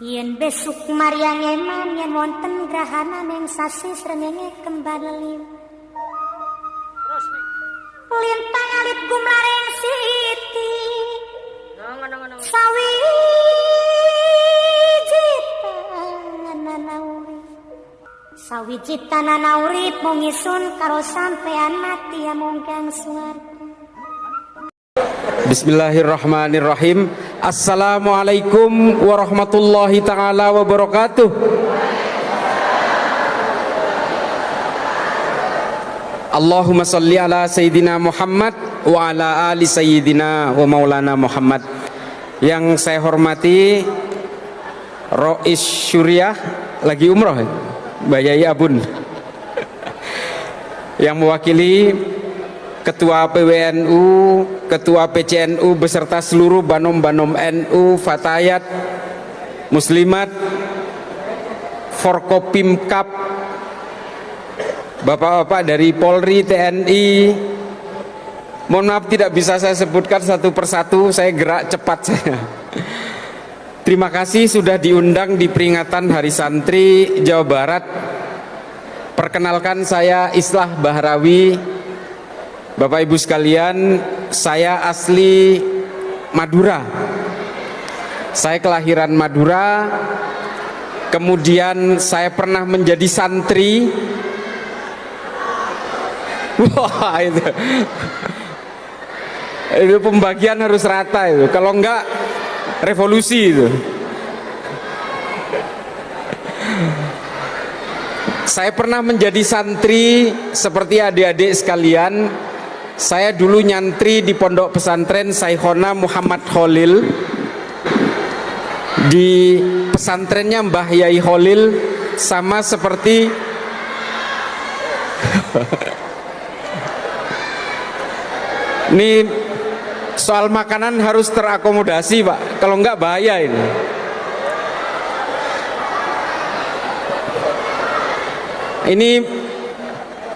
Yen besuk Maryang eman yen wonten grahana ning sasi srengenge kembar leliw. Terus nih. Lien pangalit gumlareng siti. Ngono. Sawiji tanana urip mung isun karo sampean mati amung kang suwarga. Bismillahirrahmanirrahim. Assalamualaikum warahmatullahi ta'ala wabarakatuh. Allahumma salli ala Sayyidina Muhammad wa ala ali Sayyidina wa maulana Muhammad. Yang saya hormati Rois Syuriah, lagi umroh ya? Mbak Yai Abun. Yang mewakili Ketua PWNU, Ketua PCNU beserta seluruh Banom-Banom NU, Fatayat, Muslimat, Forkopimkap, Bapak-bapak dari Polri, TNI. Mohon maaf tidak bisa saya sebutkan satu persatu, saya gerak cepat saya. Terima kasih sudah diundang di peringatan Hari Santri Jawa Barat. Perkenalkan, saya Islah Bahrawi. Bapak Ibu sekalian, saya asli Madura. Saya kelahiran Madura. Kemudian saya pernah menjadi santri. Wah, itu pembagian harus rata itu. Kalau enggak revolusi itu. Saya pernah menjadi santri seperti adik-adik sekalian. Saya dulu nyantri di pondok pesantren Saikhona Muhammad Khalil. Di pesantrennya Mbah Yai Khalil, sama seperti ini soal makanan harus terakomodasi, Pak. Kalau enggak bahaya ini.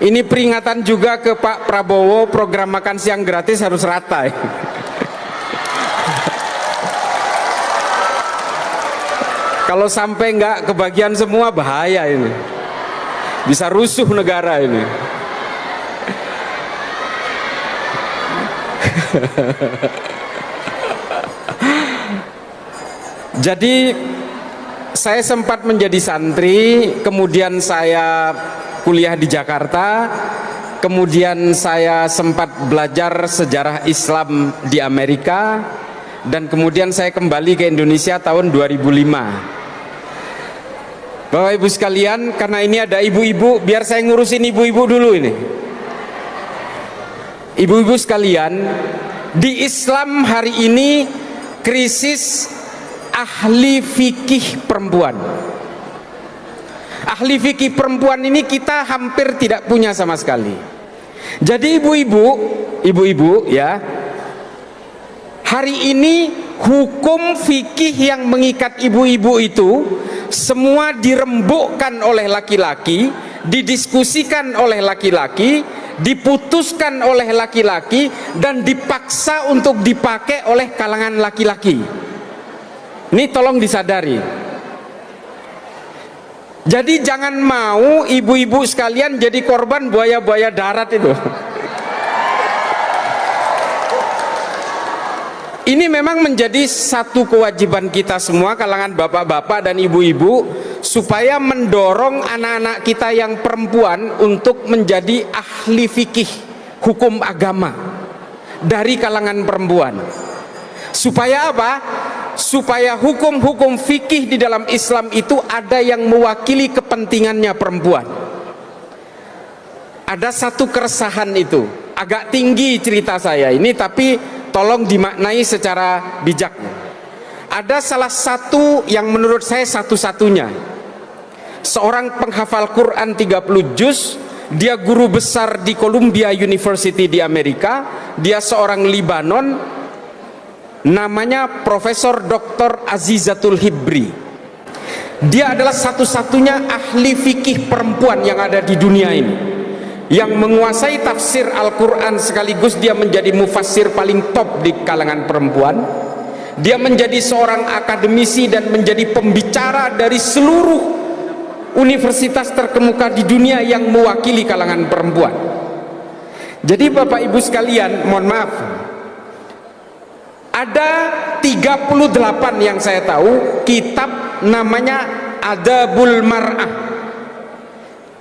Ini peringatan juga ke Pak Prabowo, program makan siang gratis harus rata. Kalau sampai enggak kebagian semua bahaya ini. Bisa rusuh negara ini. Jadi saya sempat menjadi santri, kemudian saya kuliah di Jakarta, kemudian saya sempat belajar sejarah Islam di Amerika, dan kemudian saya kembali ke Indonesia tahun 2005. Bapak Ibu sekalian, karena ini ada ibu-ibu, biar saya ngurusin ibu-ibu dulu ini. Ibu-ibu sekalian, di Islam hari ini krisis ahli fikih perempuan. Ahli fikih perempuan ini kita hampir tidak punya sama sekali. Jadi ibu-ibu ya, hari ini hukum fikih yang mengikat ibu-ibu itu semua dirembukkan oleh laki-laki, didiskusikan oleh laki-laki, diputuskan oleh laki-laki, dan dipaksa untuk dipakai oleh kalangan laki-laki. Ini tolong disadari. Jadi jangan mau ibu-ibu sekalian jadi korban buaya-buaya darat itu. Ini memang menjadi satu kewajiban kita semua, kalangan bapak-bapak dan ibu-ibu, supaya mendorong anak-anak kita yang perempuan untuk menjadi ahli fikih hukum agama dari kalangan perempuan. Supaya apa? Supaya hukum-hukum fikih di dalam Islam itu ada yang mewakili kepentingannya perempuan. Ada satu keresahan itu, agak tinggi cerita saya ini, tapi tolong dimaknai secara bijak. Ada salah satu yang menurut saya satu-satunya, seorang penghafal Quran 30 juz, dia guru besar di Columbia University di Amerika, dia seorang Libanon, namanya Profesor Dr. Azizatul Hibri. Dia adalah satu-satunya ahli fikih perempuan yang ada di dunia ini, yang menguasai tafsir Al-Quran sekaligus dia menjadi mufassir paling top di kalangan perempuan. Dia menjadi seorang akademisi dan menjadi pembicara dari seluruh universitas terkemuka di dunia yang mewakili kalangan perempuan. Jadi Bapak Ibu sekalian, mohon maaf, ada 38 yang saya tahu kitab namanya Adabul Mar'ah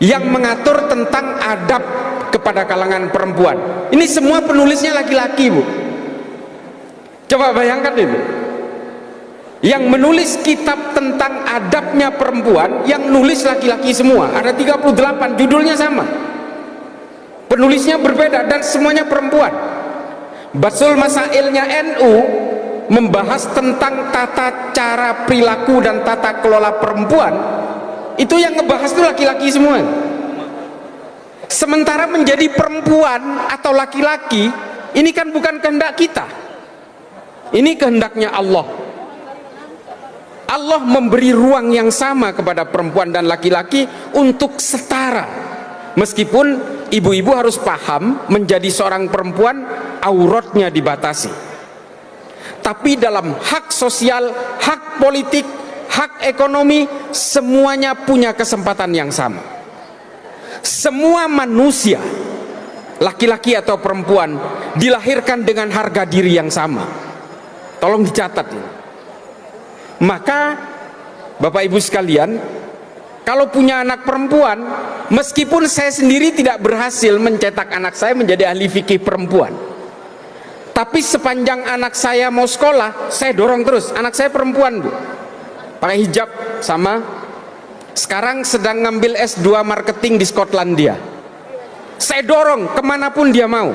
yang mengatur tentang adab kepada kalangan perempuan. Ini semua penulisnya laki-laki, Bu. Coba bayangkan itu. Yang menulis kitab tentang adabnya perempuan, yang nulis laki-laki semua. Ada 38, judulnya sama. Penulisnya berbeda dan semuanya perempuan. Basul Masailnya NU membahas tentang tata cara perilaku dan tata kelola perempuan. Itu yang ngebahas itu laki-laki semua. Sementara menjadi perempuan atau laki-laki, ini kan bukan kehendak kita. Ini kehendaknya Allah. Allah memberi ruang yang sama kepada perempuan dan laki-laki untuk setara. Meskipun ibu-ibu harus paham, menjadi seorang perempuan auratnya dibatasi. Tapi dalam hak sosial, hak politik, hak ekonomi, semuanya punya kesempatan yang sama. Semua manusia, laki-laki atau perempuan, dilahirkan dengan harga diri yang sama. Tolong dicatat ini. Maka Bapak Ibu sekalian, kalau punya anak perempuan, meskipun saya sendiri tidak berhasil mencetak anak saya menjadi ahli fikih perempuan, tapi sepanjang anak saya mau sekolah, saya dorong terus. Anak saya perempuan, Bu, pakai hijab sama. Sekarang sedang ngambil S2 marketing di Skotlandia. Saya dorong kemanapun dia mau,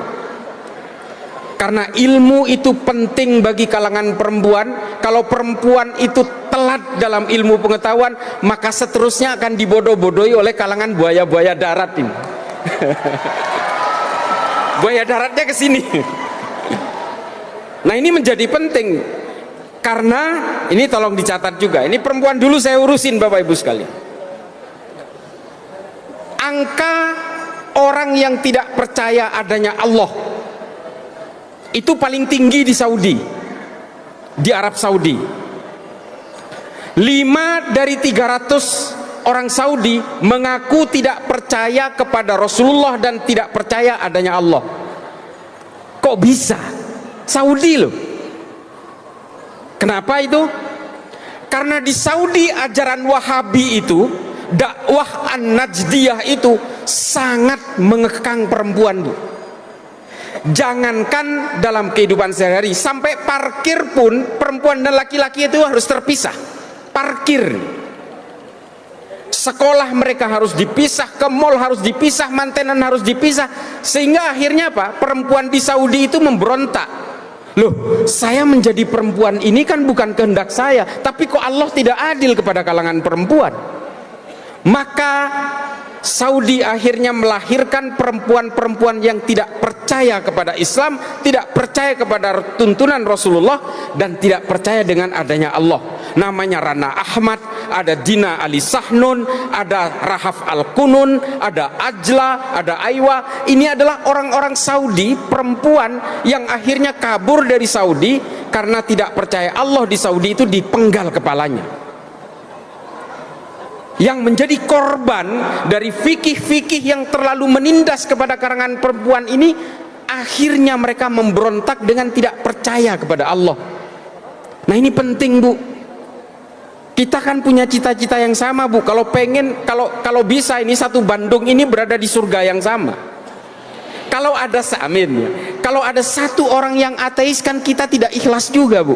karena ilmu itu penting bagi kalangan perempuan. Kalau perempuan itu telat dalam ilmu pengetahuan, maka seterusnya akan dibodoh-bodohi oleh kalangan buaya-buaya darat ini. Buaya daratnya ke sini. Nah, ini menjadi penting, karena ini tolong dicatat juga. Ini perempuan dulu saya urusin, Bapak Ibu sekalian. Angka orang yang tidak percaya adanya Allah itu paling tinggi di Saudi, di Arab Saudi. 5 dari 300 orang Saudi mengaku tidak percaya kepada Rasulullah dan tidak percaya adanya Allah. Kok bisa? Saudi loh. Kenapa itu? Karena di Saudi ajaran Wahabi itu, dakwah An-Najdiyah itu sangat mengekang perempuan, Bu. Jangankan dalam kehidupan sehari-hari, sampai parkir pun perempuan dan laki-laki itu harus terpisah. Parkir, sekolah mereka harus dipisah, ke mall harus dipisah, mantenan harus dipisah. Sehingga akhirnya apa? Perempuan di Saudi itu memberontak. Loh, saya menjadi perempuan ini kan bukan kehendak saya, tapi kok Allah tidak adil kepada kalangan perempuan? Maka Saudi akhirnya melahirkan perempuan-perempuan yang tidak percaya kepada Islam, tidak percaya kepada tuntunan Rasulullah, dan tidak percaya dengan adanya Allah. Namanya Rana Ahmad, ada Dina Ali Sahnun, ada Rahaf Al-Kunun, ada Ajla, ada Aywa. Ini adalah orang-orang Saudi, perempuan yang akhirnya kabur dari Saudi karena tidak percaya Allah. Di Saudi itu dipenggal kepalanya. Yang menjadi korban dari fikih-fikih yang terlalu menindas kepada kalangan perempuan ini, akhirnya mereka memberontak dengan tidak percaya kepada Allah. Nah, ini penting, Bu. Kita kan punya cita-cita yang sama, Bu. Kalau pengen, kalau bisa ini satu Bandung ini berada di surga yang sama. Kalau ada kalau ada satu orang yang ateis, kan kita tidak ikhlas juga, Bu.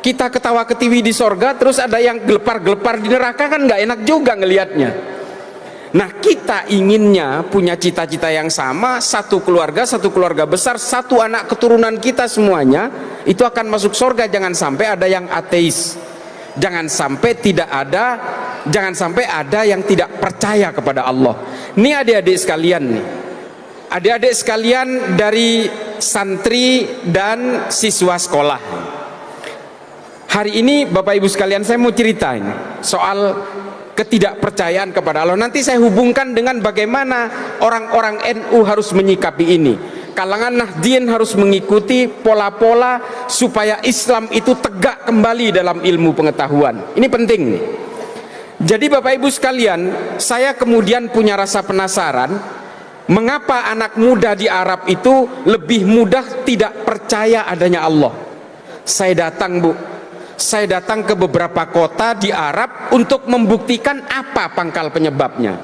Kita ketawa ketiwi di sorga, terus ada yang gelepar-gelepar di neraka, kan nggak enak juga ngelihatnya. Nah, kita inginnya punya cita-cita yang sama, satu keluarga besar, satu anak keturunan kita semuanya itu akan masuk sorga. Jangan sampai ada yang ateis, jangan sampai ada yang tidak percaya kepada Allah. Ini adik-adik sekalian nih, adik-adik sekalian dari santri dan siswa sekolah. Hari ini Bapak Ibu sekalian, saya mau ceritain soal ketidakpercayaan kepada Allah. Nanti saya hubungkan dengan bagaimana orang-orang NU harus menyikapi ini. kalangan Nahdien harus mengikuti pola-pola supaya Islam itu tegak kembali dalam ilmu pengetahuan. Ini penting nih. Jadi Bapak Ibu sekalian, saya kemudian punya rasa penasaran, mengapa anak muda di Arab itu lebih mudah tidak percaya adanya Allah. Saya datang ke beberapa kota di Arab untuk membuktikan apa pangkal penyebabnya.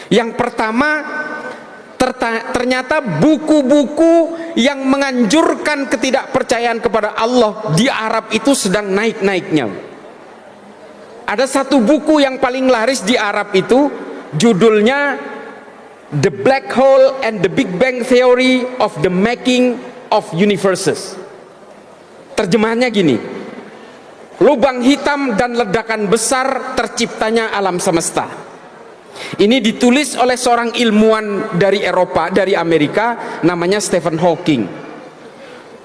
Yang pertama, ternyata buku-buku yang menganjurkan ketidakpercayaan kepada Allah di Arab itu sedang naik-naiknya. Ada satu buku yang paling laris di Arab itu, judulnya The Black Hole and the Big Bang Theory of the Making of Universes. Terjemahannya gini: lubang hitam dan ledakan besar terciptanya alam semesta. Ini ditulis oleh seorang ilmuwan dari Eropa, dari Amerika, namanya Stephen Hawking.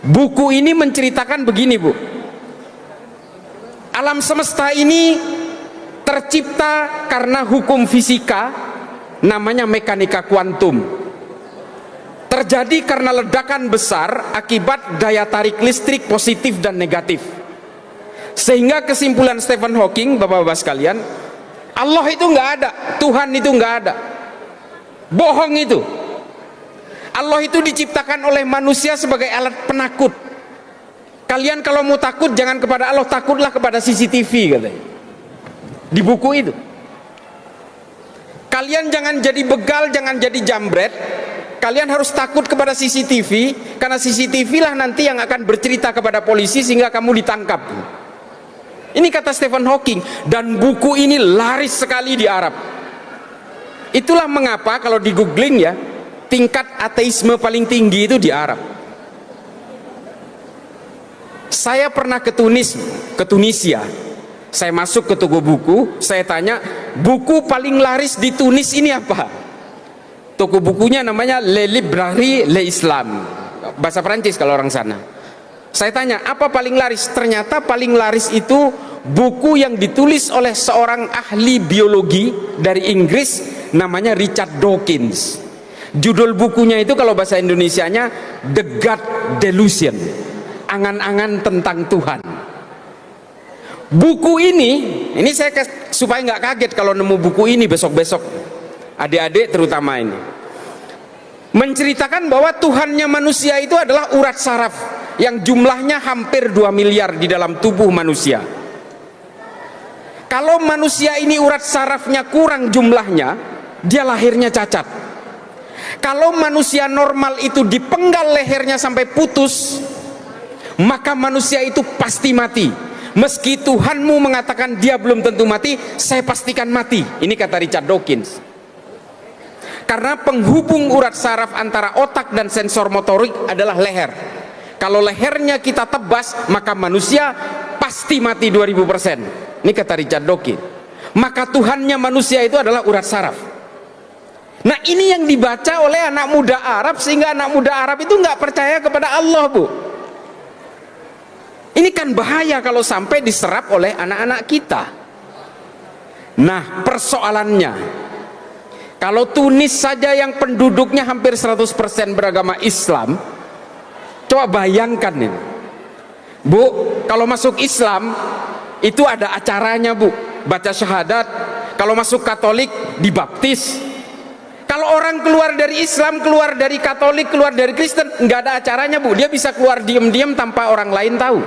Buku ini menceritakan begini, Bu. Alam semesta ini tercipta karena hukum fisika, namanya mekanika kuantum. Terjadi karena ledakan besar akibat daya tarik listrik positif dan negatif. Sehingga kesimpulan Stephen Hawking, Bapak-bapak sekalian, Allah itu nggak ada, Tuhan itu nggak ada, bohong itu. Allah itu diciptakan oleh manusia sebagai alat penakut. Kalian kalau mau takut jangan kepada Allah, takutlah kepada CCTV, katanya di buku itu. Kalian jangan jadi begal, jangan jadi jambret. Kalian harus takut kepada CCTV, karena CCTV lah nanti yang akan bercerita kepada polisi sehingga kamu ditangkap. Ini kata Stephen Hawking, dan buku ini laris sekali di Arab. Itulah mengapa kalau di googling ya, tingkat ateisme paling tinggi itu di Arab. Saya pernah ke Tunisia. Saya masuk ke toko buku, saya tanya, buku paling laris di Tunis ini apa? Toko bukunya namanya Le Librairie l'Islam, bahasa Perancis kalau orang sana. Saya tanya, apa paling laris? Ternyata paling laris itu buku yang ditulis oleh seorang ahli biologi dari Inggris, namanya Richard Dawkins. Judul bukunya itu kalau bahasa Indonesianya The God Delusion, angan-angan tentang Tuhan. Buku ini saya supaya nggak kaget kalau nemu buku ini besok-besok, adik-adik terutama ini, menceritakan bahwa Tuhannya manusia itu adalah urat saraf yang jumlahnya hampir 2 miliar di dalam tubuh manusia. Kalau manusia ini urat sarafnya kurang jumlahnya, dia lahirnya cacat. Kalau manusia normal itu dipenggal lehernya sampai putus, maka manusia itu pasti mati. Meski Tuhanmu mengatakan dia belum tentu mati, saya pastikan mati. Ini kata Richard Dawkins. Karena penghubung urat saraf antara otak dan sensor motorik adalah leher. Kalau lehernya kita tebas, maka manusia pasti mati 2000%. Ini kata Richard Dawkins. Maka Tuhannya manusia itu adalah urat saraf. Nah, ini yang dibaca oleh anak muda Arab, sehingga anak muda Arab itu nggak percaya kepada Allah, Bu. Ini kan bahaya kalau sampai diserap oleh anak-anak kita. Nah, persoalannya, kalau Tunis saja yang penduduknya hampir 100% beragama Islam, coba bayangkan ini, Bu, kalau masuk Islam itu ada acaranya, Bu, baca syahadat. Kalau masuk Katolik dibaptis. Kalau orang keluar dari Islam, keluar dari Katolik, keluar dari Kristen, nggak ada acaranya, Bu. Dia bisa keluar diam-diam tanpa orang lain tahu.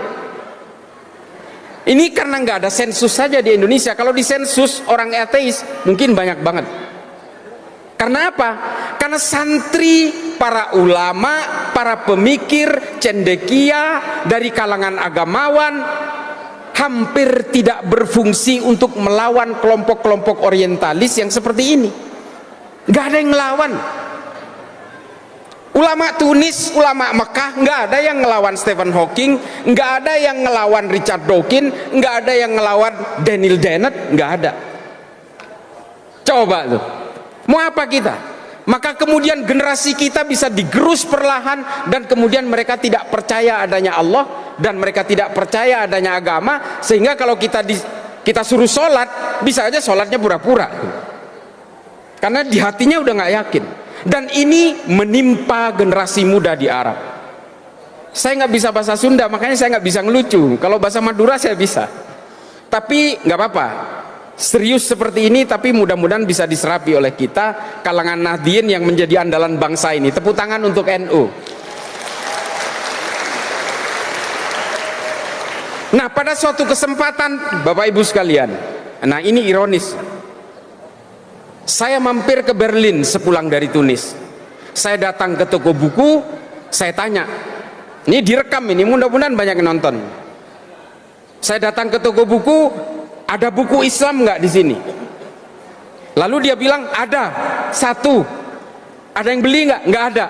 Ini karena nggak ada sensus saja di Indonesia. Kalau di sensus orang ateis mungkin banyak banget. Karena apa? Karena santri, para ulama, para pemikir, cendekia dari kalangan agamawan hampir tidak berfungsi untuk melawan kelompok-kelompok orientalis yang seperti ini. Nggak ada yang melawan. Ulama Tunis, ulama Mekah, nggak ada yang ngelawan Stephen Hawking, nggak ada yang ngelawan Richard Dawkins, nggak ada yang ngelawan Daniel Dennett, nggak ada. Coba tuh, mau apa kita? Maka kemudian generasi kita bisa digerus perlahan, dan kemudian mereka tidak percaya adanya Allah, dan mereka tidak percaya adanya agama, sehingga kalau kita suruh sholat, bisa aja sholatnya pura-pura, karena di hatinya udah nggak yakin. Dan ini menimpa generasi muda di Arab. Saya nggak bisa bahasa Sunda, makanya saya nggak bisa ngelucu. Kalau bahasa Madura saya bisa. Tapi nggak apa-apa. Serius seperti ini, tapi mudah-mudahan bisa diserapi oleh kita, kalangan Nahdien yang menjadi andalan bangsa ini. Tepuk tangan untuk NU. Nah, pada suatu kesempatan, Bapak Ibu sekalian, nah ini ironis. Saya mampir ke Berlin sepulang dari Tunis. Saya datang ke toko buku, saya tanya, ini direkam ini, mudah-mudahan banyak yang nonton. Saya datang ke toko buku, ada buku Islam nggak di sini? Lalu dia bilang ada, satu. Ada yang beli nggak? Nggak ada.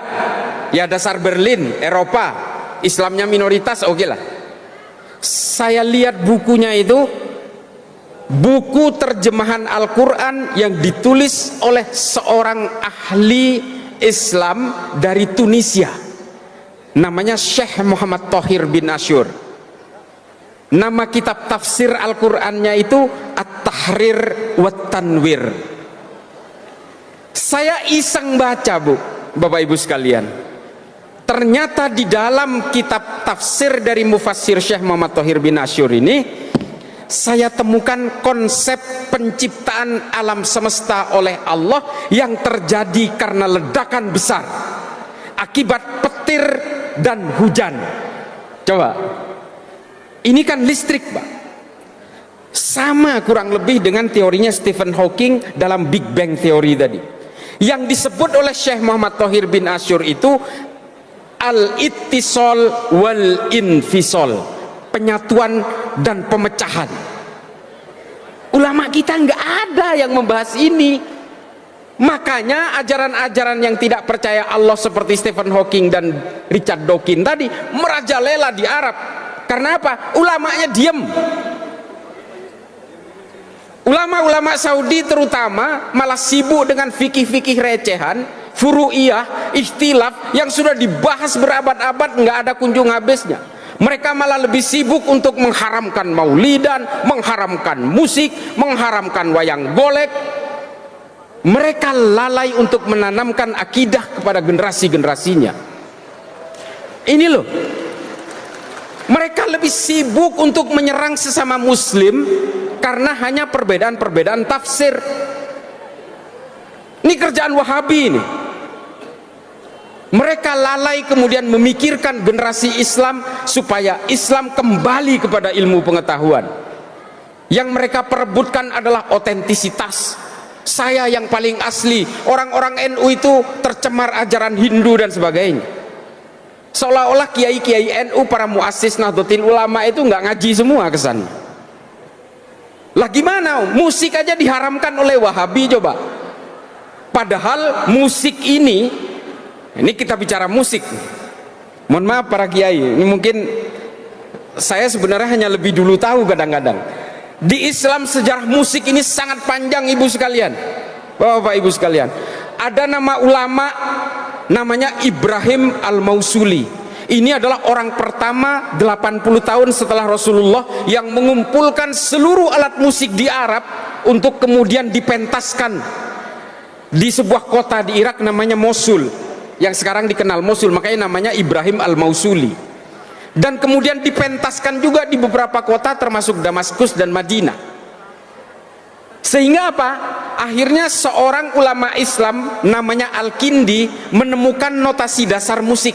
Ya dasar Berlin, Eropa, Islamnya minoritas, oke lah. Saya lihat bukunya itu, buku terjemahan Al-Quran yang ditulis oleh seorang ahli Islam dari Tunisia, namanya Syekh Muhammad Thohir bin Asyur. Nama kitab tafsir Al-Qurannya itu At-Tahrir wa Tanwir. Saya iseng baca, Bu, Bapak Ibu sekalian. Ternyata di dalam kitab tafsir dari mufassir Syekh Muhammad Thohir bin Asyur ini, saya temukan konsep penciptaan alam semesta oleh Allah yang terjadi karena ledakan besar akibat petir dan hujan. Coba, ini kan listrik, Pak. Sama kurang lebih dengan teorinya Stephen Hawking dalam Big Bang Theory tadi. Yang disebut oleh Syekh Muhammad Thohir bin Asyur itu al-ittisal wal infisal, penyatuan dan pemecahan. Ulama kita nggak ada yang membahas ini. Makanya ajaran-ajaran yang tidak percaya Allah seperti Stephen Hawking dan Richard Dawkins tadi merajalela di Arab. Karena apa? Ulamanya diem. Ulama-ulama Saudi terutama malah sibuk dengan fikih-fikih recehan, furu'iyah, ikhtilaf yang sudah dibahas berabad-abad, nggak ada kunjung habisnya. Mereka malah lebih sibuk untuk mengharamkan maulidan, mengharamkan musik, mengharamkan wayang golek. Mereka lalai untuk menanamkan akidah kepada generasi-generasinya. Ini loh, mereka lebih sibuk untuk menyerang sesama muslim karena hanya perbedaan-perbedaan tafsir. Ini kerjaan Wahabi ini. Mereka lalai kemudian memikirkan generasi Islam supaya Islam kembali kepada ilmu pengetahuan. Yang mereka perebutkan adalah otentisitas. Saya yang paling asli. Orang-orang NU itu tercemar ajaran Hindu dan sebagainya. Seolah-olah kiai-kiai NU, para muassis Nahdlatul Ulama itu nggak ngaji semua kesan. Lah gimana? Musik aja diharamkan oleh Wahabi, coba. Padahal musik ini kita bicara musik. Mohon maaf para kiai, ini mungkin saya sebenarnya hanya lebih dulu tahu kadang-kadang. Di Islam sejarah musik ini sangat panjang, Ibu sekalian. Bapak Ibu sekalian, ada nama ulama namanya Ibrahim Al-Mausuli. Ini adalah orang pertama 80 tahun setelah Rasulullah yang mengumpulkan seluruh alat musik di Arab untuk kemudian dipentaskan di sebuah kota di Irak namanya Mosul, yang sekarang dikenal Mosul, makanya namanya Ibrahim Al-Mausuli. Dan kemudian dipentaskan juga di beberapa kota termasuk Damaskus dan Madinah. Sehingga apa? Akhirnya seorang ulama Islam namanya Al-Kindi menemukan notasi dasar musik.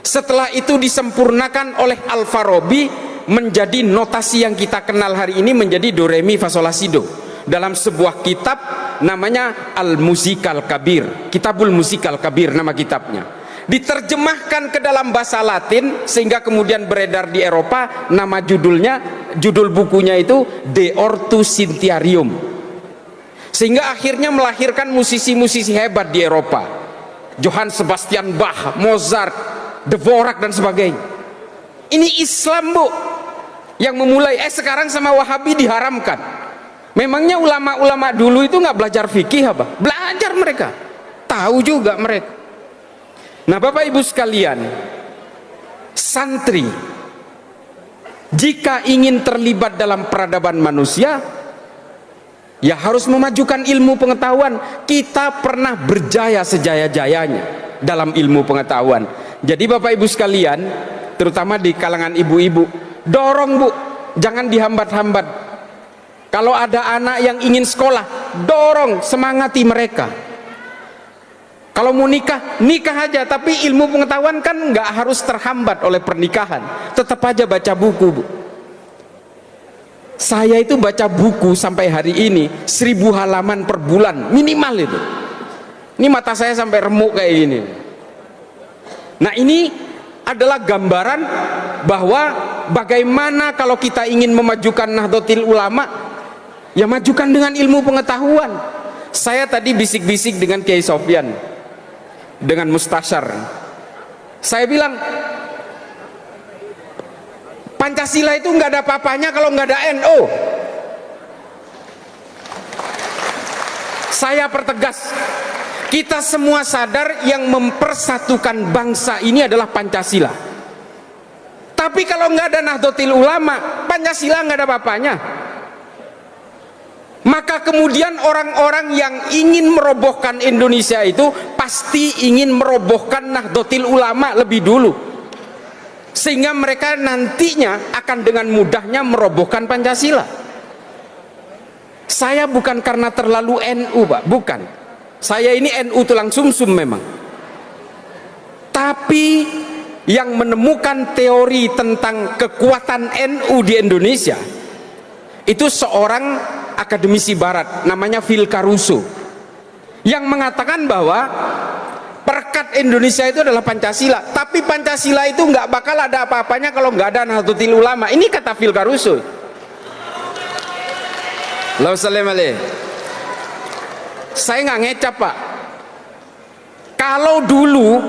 Setelah itu disempurnakan oleh Al-Farabi menjadi notasi yang kita kenal hari ini, menjadi do re mi fa sol la si do, dalam sebuah kitab namanya Al-Musikal Kabir, Kitabul Musikal Kabir nama kitabnya. Diterjemahkan ke dalam bahasa Latin sehingga kemudian beredar di Eropa. Nama judul bukunya itu De Ortu Sintiarium, sehingga akhirnya melahirkan musisi-musisi hebat di Eropa, Johann Sebastian Bach, Mozart, Dvorak dan sebagainya. Ini Islam, Bu, yang memulai. Sekarang sama Wahabi diharamkan. Memangnya ulama-ulama dulu itu nggak belajar fikih apa? Belajar mereka, tahu juga mereka. Nah, Bapak Ibu sekalian, santri jika ingin terlibat dalam peradaban manusia, ya harus memajukan ilmu pengetahuan. Kita pernah berjaya sejaya-jayanya dalam ilmu pengetahuan. Jadi Bapak Ibu sekalian, terutama di kalangan ibu-ibu, dorong Bu, jangan dihambat-hambat. Kalau ada anak yang ingin sekolah, dorong, semangati mereka. Kalau mau nikah, nikah aja, tapi ilmu pengetahuan kan nggak harus terhambat oleh pernikahan. Tetap aja baca buku Bu. Saya itu baca buku sampai hari ini 1000 halaman per bulan minimal itu. Ini mata saya sampai remuk kayak gini. Nah, ini adalah gambaran bahwa bagaimana kalau kita ingin memajukan Nahdlatul Ulama, ya majukan dengan ilmu pengetahuan. Saya tadi bisik-bisik dengan Kiai Sofyan, dengan Mustasyar. Saya bilang Pancasila itu nggak ada apa-apanya kalau nggak ada NU. Saya pertegas, kita semua sadar yang mempersatukan bangsa ini adalah Pancasila. Tapi kalau nggak ada Nahdlatul Ulama, Pancasila nggak ada apa-apanya. Maka kemudian orang-orang yang ingin merobohkan Indonesia itu pasti ingin merobohkan Nahdlatul Ulama lebih dulu, sehingga mereka nantinya akan dengan mudahnya merobohkan Pancasila. Saya bukan karena terlalu NU Pak, bukan. Saya ini NU tulang sumsum memang. Tapi yang menemukan teori tentang kekuatan NU di Indonesia itu seorang akademisi barat namanya Phil Caruso, yang mengatakan bahwa perekat Indonesia itu adalah Pancasila, tapi Pancasila itu nggak bakal ada apa-apanya kalau nggak ada Nahdlatul Ulama. Ini kata Phil Caruso. Saya nggak ngecap Pak. Kalau dulu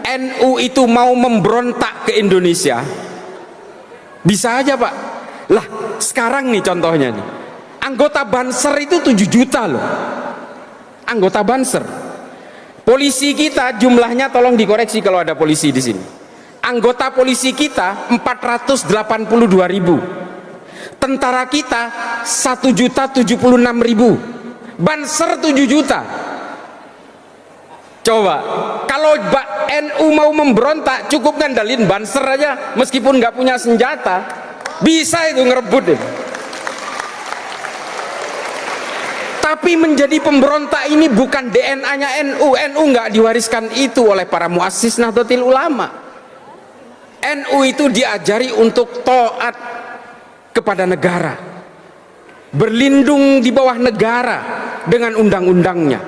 NU itu mau memberontak ke Indonesia, bisa aja Pak. Lah sekarang nih contohnya nih, anggota Banser itu 7 juta loh, anggota Banser. Polisi kita jumlahnya, tolong dikoreksi kalau ada polisi di sini. Anggota polisi kita 482.000. Tentara kita 1.076.000. Banser 7 juta. Coba, kalau NU mau memberontak, cukup ngandalin Banser aja, meskipun nggak punya senjata, bisa itu ngerebut itu. Tapi menjadi pemberontak ini bukan DNA-nya NU. NU nggak diwariskan itu oleh para muassis Nahdlatul Ulama. NU itu diajari untuk taat kepada negara, berlindung di bawah negara dengan undang-undangnya.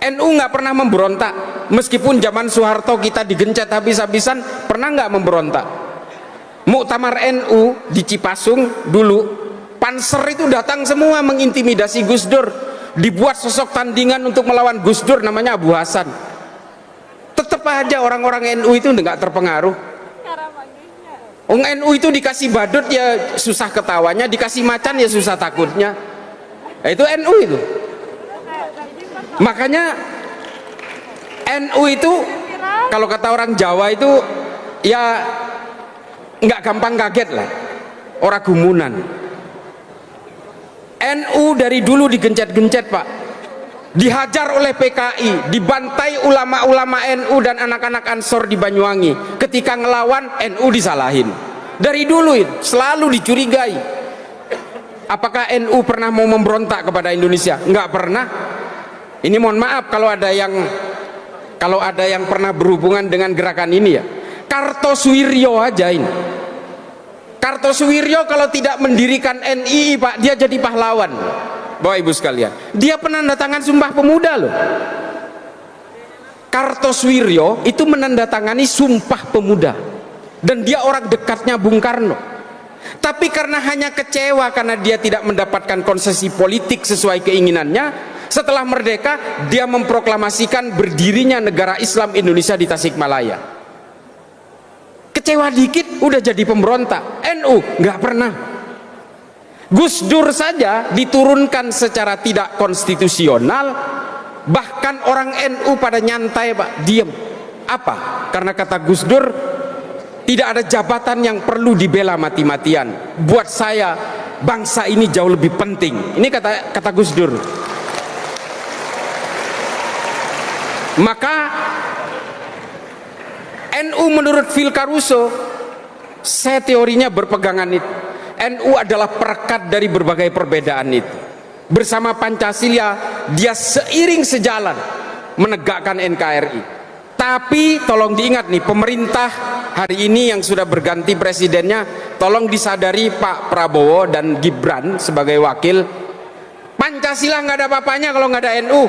NU nggak pernah memberontak, meskipun zaman Soeharto kita digencet habis-habisan, pernah nggak memberontak. Muktamar NU di Cipasung dulu, Panser itu datang semua mengintimidasi Gus Dur, dibuat sosok tandingan untuk melawan Gus Dur namanya Abu Hasan. Tetap aja orang-orang NU itu nggak terpengaruh. NU itu dikasih badut ya susah ketawanya, dikasih macan ya susah takutnya. Nah, itu NU itu. Makanya NU itu kalau kata orang Jawa itu ya nggak gampang kaget lah, orang gumunan. NU dari dulu digencet-gencet Pak, dihajar oleh PKI, dibantai ulama-ulama NU dan anak-anak Ansor di Banyuwangi. Ketika ngelawan, NU disalahin. Dari dulu itu selalu dicurigai. Apakah NU pernah mau memberontak kepada Indonesia? Nggak pernah. Ini mohon maaf kalau ada yang pernah berhubungan dengan gerakan ini ya. Kartosuwiryo aja ini. Kartosuwiryo kalau tidak mendirikan NII Pak, dia jadi pahlawan. Bapak Ibu sekalian, dia penandatangan Sumpah Pemuda loh. Kartosuwiryo itu menandatangani Sumpah Pemuda, dan dia orang dekatnya Bung Karno. Tapi karena hanya kecewa karena dia tidak mendapatkan konsesi politik sesuai keinginannya, setelah merdeka dia memproklamasikan berdirinya negara Islam Indonesia di Tasikmalaya. Kecewa dikit udah jadi pemberontak. NU nggak pernah. Gus Dur saja diturunkan secara tidak konstitusional, bahkan orang NU pada nyantai Pak, diem. Apa? Karena kata Gus Dur, tidak ada jabatan yang perlu dibela mati-matian. Buat saya bangsa ini jauh lebih penting. Ini kata Gus Dur. Maka NU menurut Phil Caruso, saya teorinya berpegangan itu, NU adalah perekat dari berbagai perbedaan itu. Bersama Pancasila dia seiring sejalan menegakkan NKRI. Tapi tolong diingat nih, pemerintah hari ini yang sudah berganti presidennya, tolong disadari Pak Prabowo dan Gibran sebagai wakil, Pancasila nggak ada apa-apanya kalau nggak ada NU.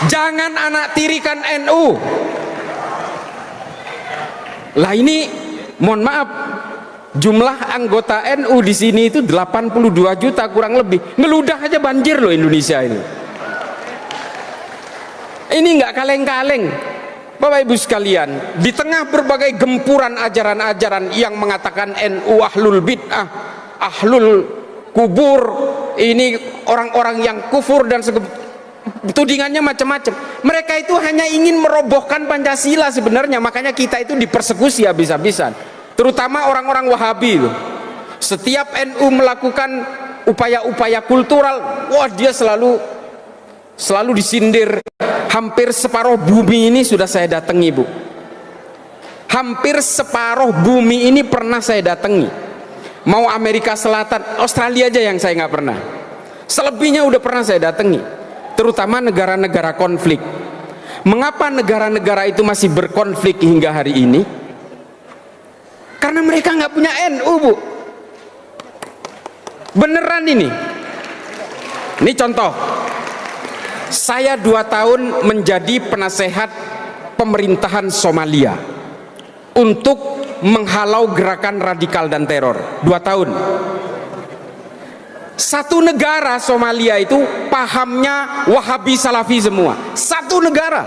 Jangan anak tirikan NU. Lah ini mohon maaf, jumlah anggota NU di sini itu 82 juta kurang lebih. Ngeludah aja banjir loh Indonesia ini. Ini nggak kaleng-kaleng. Bapak Ibu sekalian, di tengah berbagai gempuran ajaran-ajaran yang mengatakan NU ahlul bid'ah, ahlul kubur, ini orang-orang yang kufur dan tudingannya macam-macam. Mereka itu hanya ingin merobohkan Pancasila sebenarnya, makanya kita itu dipersekusi habis-habisan. Terutama orang-orang Wahabi loh. Setiap NU melakukan upaya-upaya kultural, wah dia selalu disindir. Hampir separuh bumi ini sudah saya datangi, Bu. Hampir separuh bumi ini pernah saya datangi. Mau Amerika Selatan, Australia aja yang saya nggak pernah. Selebihnya udah pernah saya datangi. Terutama negara-negara konflik. Mengapa negara-negara itu masih berkonflik hingga hari ini? Karena mereka nggak punya NU, Bu. Beneran ini. Ini contoh. Saya 2 tahun menjadi penasehat pemerintahan Somalia untuk menghalau gerakan radikal dan teror. 2 tahun. Satu negara Somalia itu pahamnya Wahabi Salafi semua. Satu negara.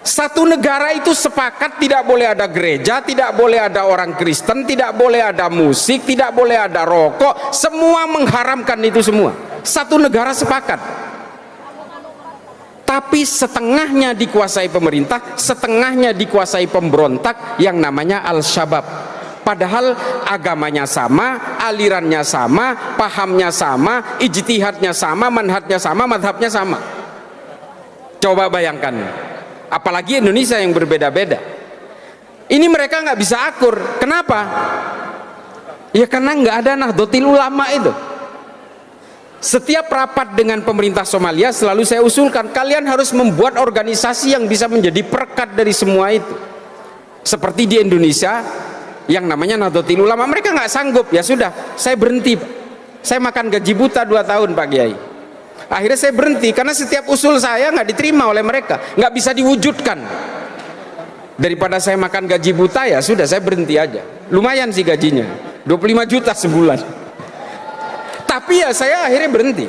Satu negara itu sepakat tidak boleh ada gereja, tidak boleh ada orang Kristen, tidak boleh ada musik, tidak boleh ada rokok. Semua mengharamkan itu semua. Satu negara sepakat. Tapi setengahnya dikuasai pemerintah, setengahnya dikuasai pemberontak yang namanya Al-Shabaab. Padahal agamanya sama, alirannya sama, pahamnya sama, ijtihadnya sama, manhajnya sama, madhabnya sama. Coba bayangkan, apalagi Indonesia yang berbeda-beda. Ini mereka nggak bisa akur. Kenapa? Ya karena nggak ada Nahdlatul Ulama itu. Setiap rapat dengan pemerintah Somalia selalu saya usulkan, kalian harus membuat organisasi yang bisa menjadi perekat dari semua itu. Seperti di Indonesia yang namanya Nahdlatul Ulama, mereka nggak sanggup, ya sudah, saya berhenti. Saya makan gaji buta 2 tahun Pak Kiai. Akhirnya saya berhenti karena setiap usul saya nggak diterima oleh mereka, nggak bisa diwujudkan. Daripada saya makan gaji buta, ya sudah, saya berhenti aja. Lumayan sih gajinya, 25 juta sebulan. Tapi ya saya akhirnya berhenti.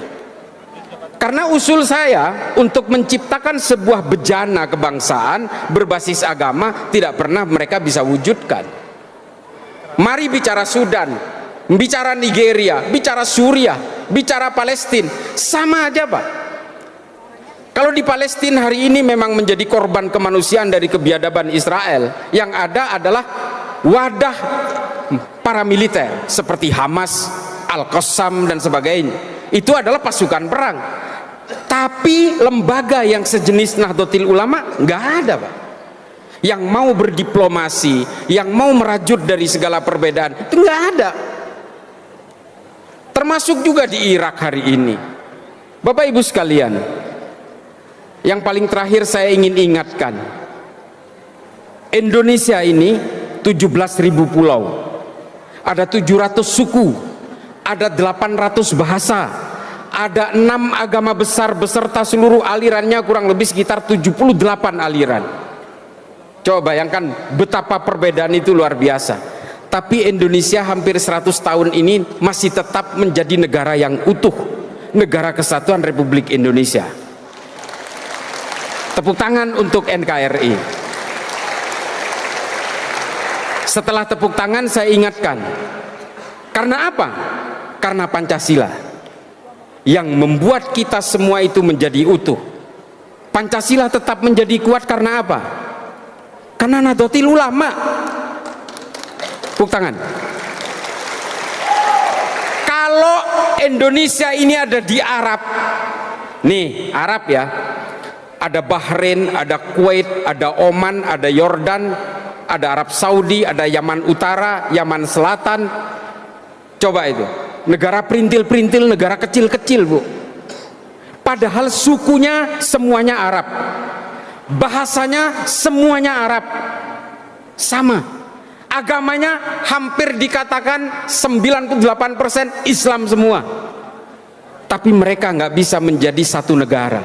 Karena usul saya untuk menciptakan sebuah bejana kebangsaan berbasis agama tidak pernah mereka bisa wujudkan. Mari bicara Sudan, bicara Nigeria, bicara Suriah, bicara Palestina, sama aja Pak. Kalau di Palestina hari ini memang menjadi korban kemanusiaan dari kebiadaban Israel, yang ada adalah wadah paramiliter seperti Hamas, Al-Qassam dan sebagainya. Itu adalah pasukan perang. Tapi lembaga yang sejenis Nahdlatul Ulama nggak ada Pak. Yang mau berdiplomasi, yang mau merajut dari segala perbedaan, itu nggak ada. Termasuk juga di Irak hari ini. Bapak Ibu sekalian, yang paling terakhir saya ingin ingatkan, Indonesia ini 17.000 pulau, ada 700 suku, ada 800 bahasa, ada 6 agama besar beserta seluruh alirannya kurang lebih sekitar 78 aliran. Coba bayangkan betapa perbedaan itu luar biasa. Tapi Indonesia hampir 100 tahun ini masih tetap menjadi negara yang utuh, negara kesatuan Republik Indonesia. Tepuk tangan untuk NKRI. Setelah tepuk tangan saya ingatkan, karena apa? Karena Pancasila yang membuat kita semua itu menjadi utuh. Pancasila tetap menjadi kuat karena apa? Karena Nahdlatul Ulama. Tepuk tangan. Kalau Indonesia ini ada di Arab, nih Arab ya, ada Bahrain, ada Kuwait, ada Oman, ada Yordan, ada Arab Saudi, ada Yaman Utara, Yaman Selatan. Coba itu, negara perintil-perintil, negara kecil-kecil, Bu. Padahal sukunya semuanya Arab, bahasanya semuanya Arab, sama. Agamanya hampir dikatakan 98% Islam semua. Tapi mereka nggak bisa menjadi satu negara.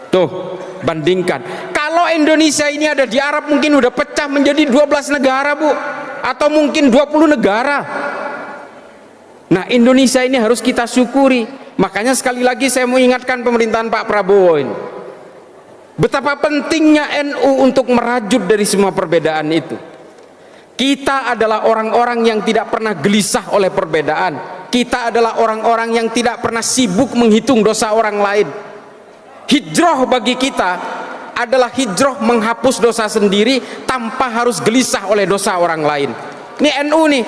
Tuh, bandingkan. Kalau Indonesia ini ada di Arab mungkin udah pecah menjadi 12 negara, Bu. Atau mungkin 20 negara. Nah, Indonesia ini harus kita syukuri. Makanya sekali lagi saya mau ingatkan pemerintahan Pak Prabowo ini. Betapa pentingnya NU untuk merajut dari semua perbedaan itu. Kita adalah orang-orang yang tidak pernah gelisah oleh perbedaan. Kita adalah orang-orang yang tidak pernah sibuk menghitung dosa orang lain. Hijrah bagi kita adalah hijrah menghapus dosa sendiri tanpa harus gelisah oleh dosa orang lain. Ini NU nih.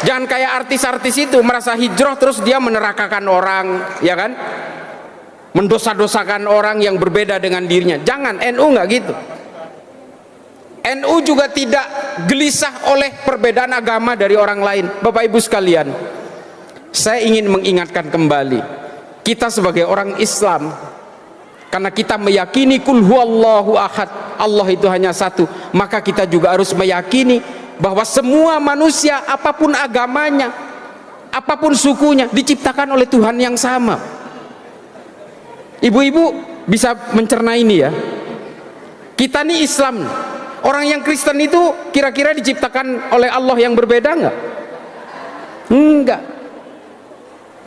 Jangan kayak artis-artis itu merasa hijrah terus dia menerakakan orang, ya kan? Mendosa-dosakan orang yang berbeda dengan dirinya. Jangan, NU nggak gitu. NU juga tidak gelisah oleh perbedaan agama dari orang lain. Bapak Ibu sekalian, saya ingin mengingatkan kembali, kita sebagai orang Islam, karena kita meyakini kul huwallahu ahad, Allah itu hanya satu, maka kita juga harus meyakini bahwa semua manusia apapun agamanya, apapun sukunya, diciptakan oleh Tuhan yang sama. Ibu-ibu bisa mencerna ini ya. Kita nih Islam, orang yang Kristen itu kira-kira diciptakan oleh Allah yang berbeda enggak? Enggak.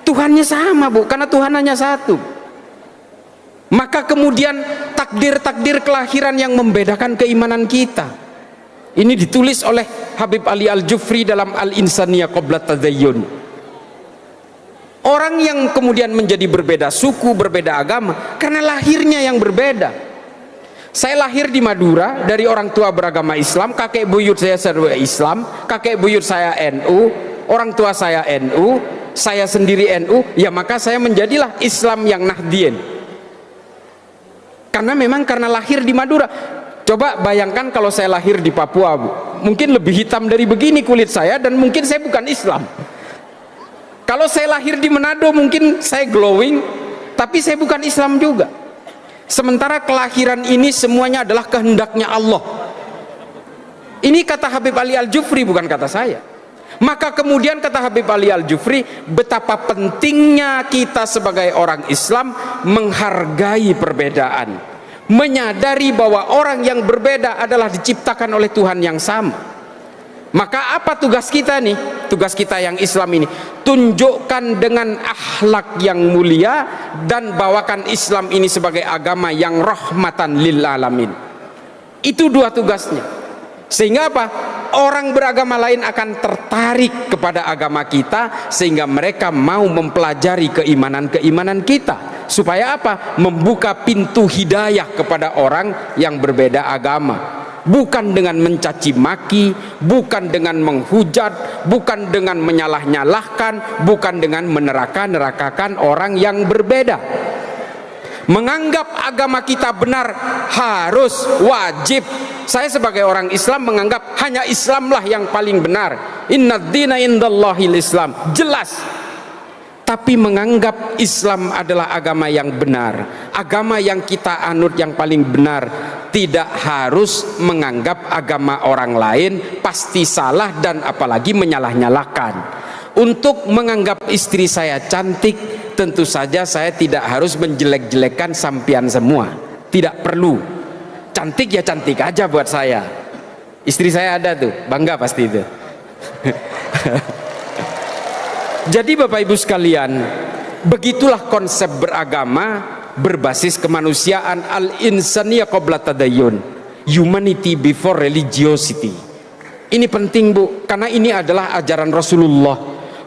Tuhannya sama, Bu, karena Tuhan hanya satu. Maka kemudian takdir-takdir kelahiran yang membedakan keimanan kita, ini ditulis oleh Habib Ali Al-Jufri dalam Al-Insaniyah Qabla Tadayyun. Orang yang kemudian menjadi berbeda suku, berbeda agama karena lahirnya yang berbeda. Saya lahir di Madura dari orang tua beragama Islam, kakek buyut saya Islam, kakek buyut saya NU, orang tua saya NU, saya sendiri NU, ya maka saya menjadilah Islam yang Nahdien. Karena memang karena lahir di Madura. Coba bayangkan kalau saya lahir di Papua, Bu. Mungkin lebih hitam dari begini kulit saya dan mungkin saya bukan Islam. Kalau saya lahir di Manado mungkin saya glowing, tapi saya bukan Islam juga. Sementara kelahiran ini semuanya adalah kehendaknya Allah. Ini kata Habib Ali Al-Jufri, bukan kata saya. Maka kemudian kata Habib Ali Al-Jufri, betapa pentingnya kita sebagai orang Islam menghargai perbedaan, menyadari bahwa orang yang berbeda adalah diciptakan oleh Tuhan yang sama. Maka apa tugas kita nih? Tugas kita yang Islam ini, tunjukkan dengan akhlak yang mulia dan bawakan Islam ini sebagai agama yang rahmatan lil alamin. Itu dua tugasnya. Sehingga apa? Orang beragama lain akan tertarik kepada agama kita sehingga mereka mau mempelajari keimanan-keimanan kita. Supaya apa? Membuka pintu hidayah kepada orang yang berbeda agama. Bukan dengan mencaci maki, bukan dengan menghujat, bukan dengan menyalah-nyalahkan, bukan dengan meneraka-nerakakan orang yang berbeda. Menganggap agama kita benar harus, wajib. Saya sebagai orang Islam menganggap hanya Islamlah yang paling benar. Innad dina indallahil Islam. Jelas. Tapi menganggap Islam adalah agama yang benar, agama yang kita anut yang paling benar, tidak harus menganggap agama orang lain pasti salah dan apalagi menyalah-nyalahkan. Untuk menganggap istri saya cantik, tentu saja saya tidak harus menjelek-jelekkan sampian semua. Tidak perlu. Cantik ya cantik aja buat saya. Istri saya ada tuh, bangga pasti itu. Jadi Bapak Ibu sekalian, begitulah konsep beragama berbasis kemanusiaan, al-insaniyah qabla tadayyun, humanity before religiosity. Ini penting, Bu, karena ini adalah ajaran Rasulullah.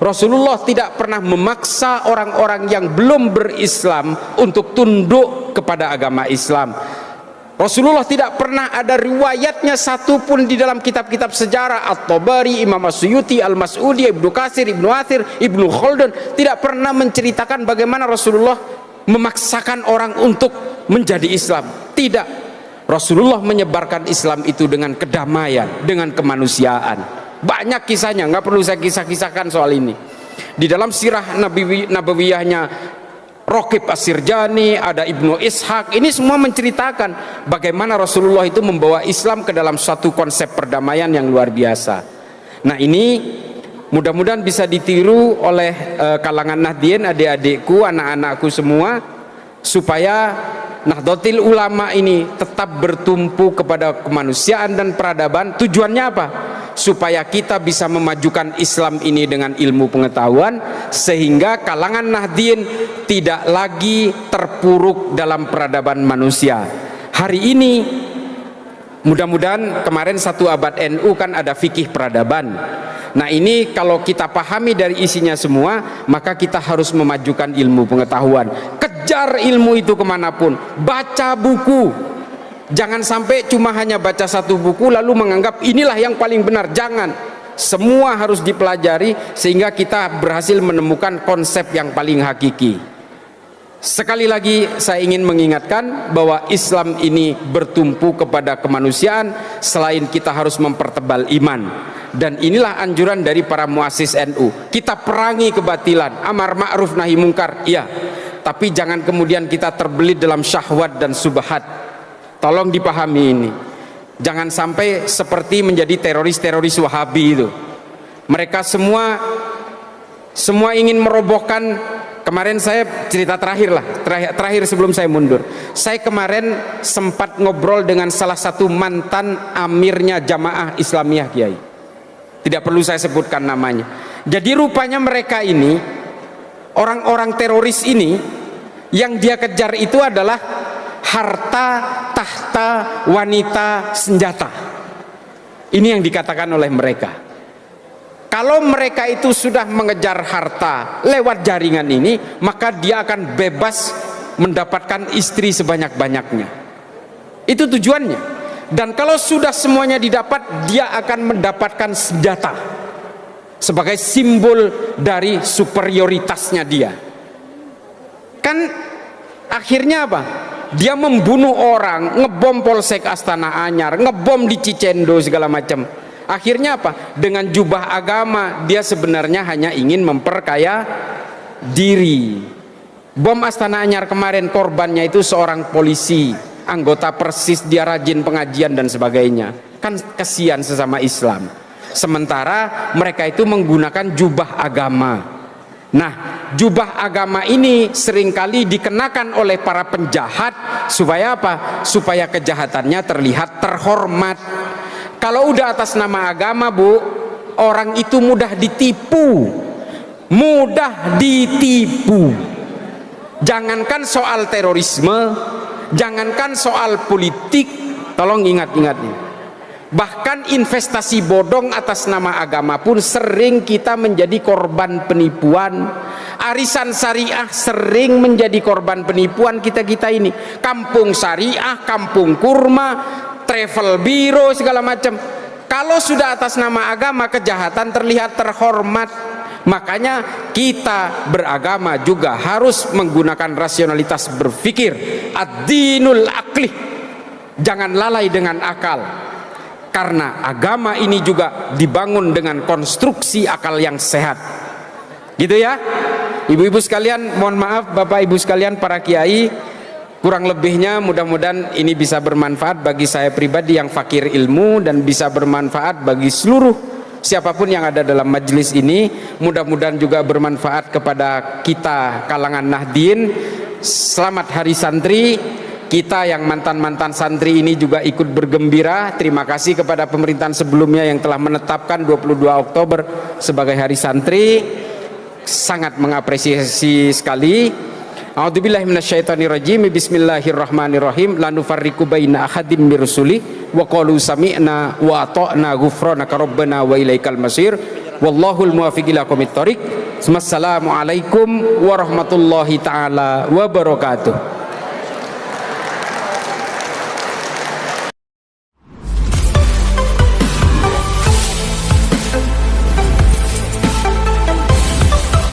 Rasulullah tidak pernah memaksa orang-orang yang belum berislam untuk tunduk kepada agama Islam. Rasulullah tidak pernah ada riwayatnya satupun di dalam kitab-kitab sejarah, At-Tabari, Imam As-Suyuti, Al-Mas'udi, Ibnu Katsir, Ibnu Athir, Ibnu Khaldun, tidak pernah menceritakan bagaimana Rasulullah memaksakan orang untuk menjadi Islam. Tidak. Rasulullah menyebarkan Islam itu dengan kedamaian, dengan kemanusiaan. Banyak kisahnya, nggak perlu saya kisah-kisahkan soal ini. Di dalam sirah nabawiyahnya Raqib As-Sirjani, ada Ibnu Ishaq, ini semua menceritakan bagaimana Rasulullah itu membawa Islam ke dalam suatu konsep perdamaian yang luar biasa. Nah, ini mudah-mudahan bisa ditiru oleh kalangan Nahdien, adik-adikku, anak-anakku semua, supaya Nahdlatul Ulama ini tetap bertumpu kepada kemanusiaan dan peradaban. Tujuannya apa? Supaya kita bisa memajukan Islam ini dengan ilmu pengetahuan, sehingga kalangan Nahdien tidak lagi terpuruk dalam peradaban manusia. Hari ini mudah-mudahan, kemarin 1 abad NU kan ada fikih peradaban. Nah, ini kalau kita pahami dari isinya semua, maka kita harus memajukan ilmu pengetahuan. Kejar ilmu itu kemanapun, baca buku. Jangan sampai cuma hanya baca 1 buku lalu menganggap inilah yang paling benar. Jangan, semua harus dipelajari sehingga kita berhasil menemukan konsep yang paling hakiki. Sekali lagi saya ingin mengingatkan bahwa Islam ini bertumpu kepada kemanusiaan, selain kita harus mempertebal iman. Dan inilah anjuran dari para muassis NU. Kita perangi kebatilan, amar ma'ruf nahi mungkar, iya, tapi jangan kemudian kita terbelit dalam syahwat dan subhat. Tolong dipahami ini. Jangan sampai seperti menjadi teroris-teroris Wahabi itu. Mereka semua ingin merobohkan. Kemarin saya cerita terakhir sebelum saya mundur. Saya kemarin sempat ngobrol dengan salah satu mantan amirnya Jamaah Islamiyah Kiai. Tidak perlu saya sebutkan namanya. Jadi rupanya mereka ini, orang-orang teroris ini, yang dia kejar itu adalah harta, tahta, wanita, senjata. Ini yang dikatakan oleh mereka. Kalau mereka itu sudah mengejar harta lewat jaringan ini, maka dia akan bebas mendapatkan istri sebanyak-banyaknya. Itu tujuannya. Dan kalau sudah semuanya didapat, dia akan mendapatkan senjata sebagai simbol dari superioritasnya dia. Kan akhirnya apa? Dia membunuh orang, ngebom Polsek Astana Anyar, ngebom di Cicendo segala macam. Akhirnya apa? Dengan jubah agama dia sebenarnya hanya ingin memperkaya diri. Bom Astana Anyar kemarin korbannya itu seorang polisi, anggota Persis, dia rajin pengajian dan sebagainya. Kan kasihan sesama Islam. Sementara mereka itu menggunakan jubah agama. Nah, jubah agama ini seringkali dikenakan oleh para penjahat supaya apa? Supaya kejahatannya terlihat terhormat. Kalau udah atas nama agama, Bu, orang itu mudah ditipu. Mudah ditipu. Jangankan soal terorisme, jangankan soal politik, tolong ingat-ingat nih. Bahkan investasi bodong atas nama agama pun sering kita menjadi korban penipuan. Arisan syariah sering menjadi korban penipuan kita-kita ini. Kampung syariah, kampung kurma, travel biro segala macam. Kalau sudah atas nama agama, kejahatan terlihat terhormat. Makanya kita beragama juga harus menggunakan rasionalitas berpikir, ad-dinul aqli. Jangan lalai dengan akal, karena agama ini juga dibangun dengan konstruksi akal yang sehat. Gitu ya, ibu-ibu sekalian, mohon maaf bapak ibu sekalian, para kiai, kurang lebihnya mudah-mudahan ini bisa bermanfaat bagi saya pribadi yang fakir ilmu, dan bisa bermanfaat bagi seluruh siapapun yang ada dalam majelis ini. Mudah-mudahan juga bermanfaat kepada kita kalangan Nahdien. Selamat Hari Santri. Kita yang mantan-mantan santri ini juga ikut bergembira. Terima kasih kepada pemerintahan sebelumnya yang telah menetapkan 22 Oktober sebagai Hari Santri. Sangat mengapresiasi sekali. A'udzubillahi minasyaitonirrajim. Bismillahirrahmanirrahim. La nufarriqu baina ahadim mir rusuli wa qalu sami'na wa ata'na ghufranaka rabbana wa ilaikal masir. Wallahul muwaffiq ila aqwamit thoriq. Wassalamu alaikum warahmatullahi taala wabarakatuh.